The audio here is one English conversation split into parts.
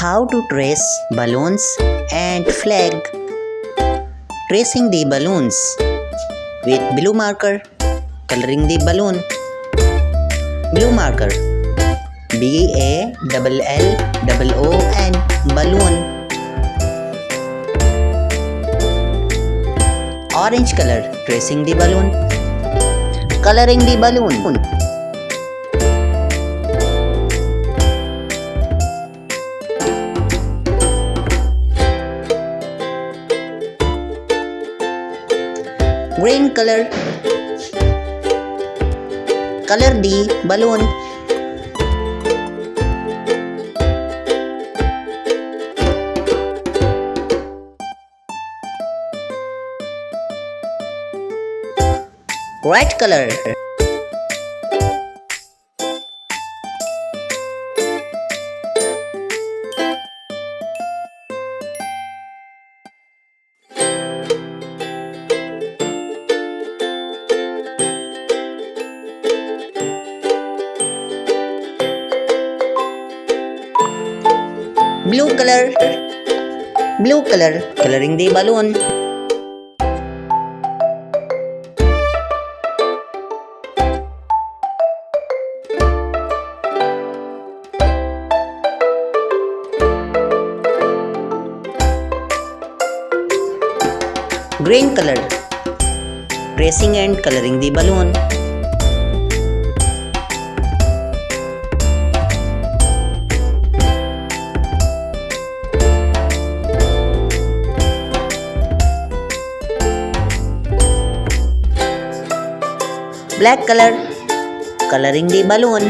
How to trace balloons and flag. Tracing the balloons with blue marker. Coloring the balloon. Blue marker BALLOON balloon. Orange color, tracing the balloon. Coloring the balloon. Green color, color the balloon. White color, blue color, coloring the balloon. Green color, tracing and coloring the balloon. Black color, coloring the balloon.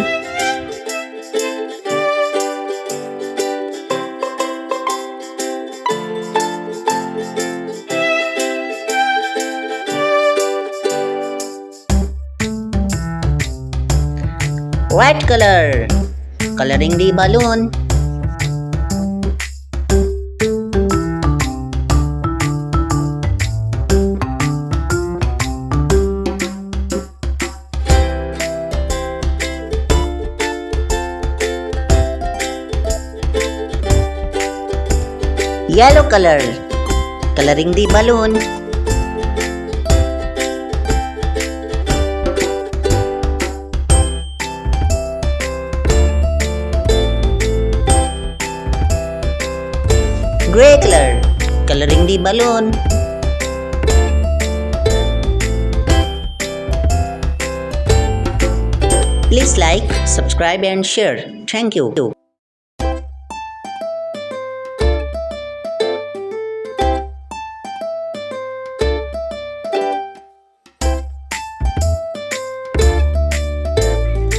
White color, coloring the balloon. Yellow color, coloring the balloon. Gray color, coloring the balloon. Please like, subscribe and share. Thank you.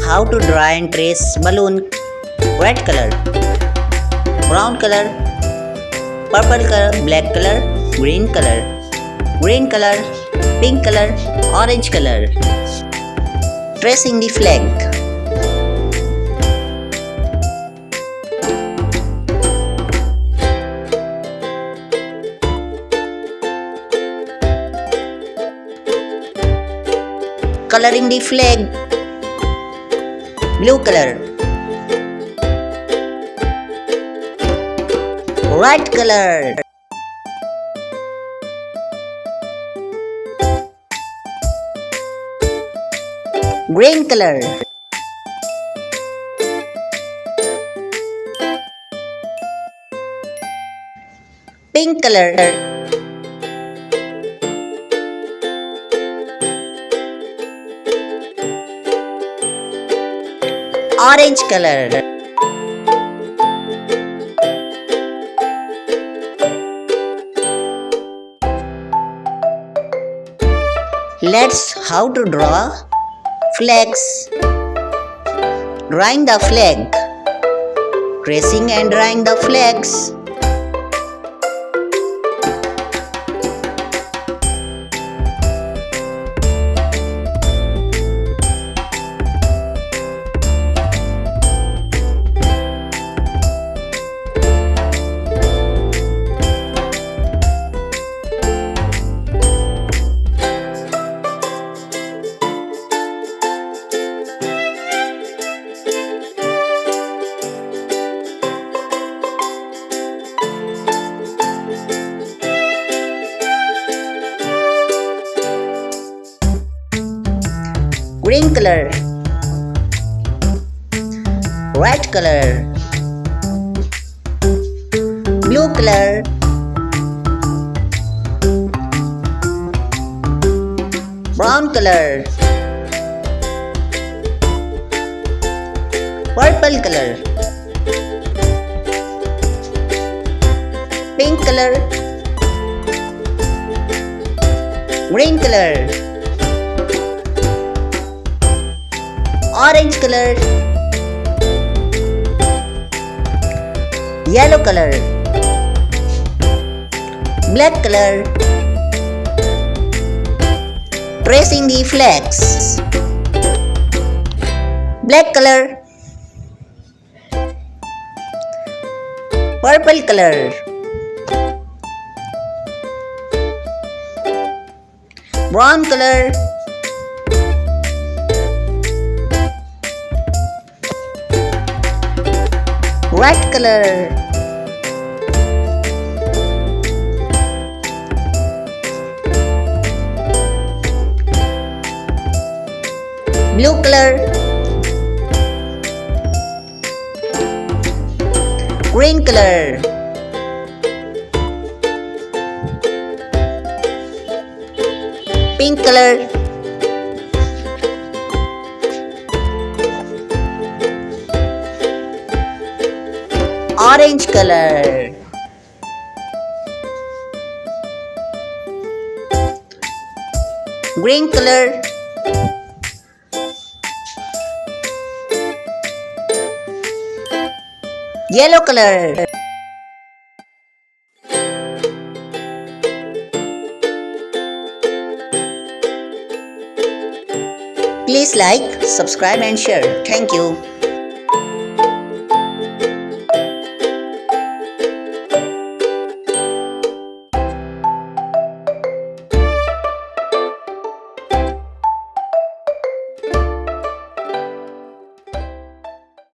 How to draw and trace balloon. White color, brown color, purple color, black color, green color, pink color, orange color. Tracing the flag. Coloring the flag. Blue color, white color, green color, pink color, orange color. Let's how to draw flags. Drawing the flag. Tracing and drawing the flags. color, red color, blue color, brown color, purple color, pink color, green color, orange color, yellow color, black color. Tracing the flags. Black color, purple color, brown color, red color, blue color, green color, pink color, orange color, green color, yellow color. Please like, subscribe and share. Thank you.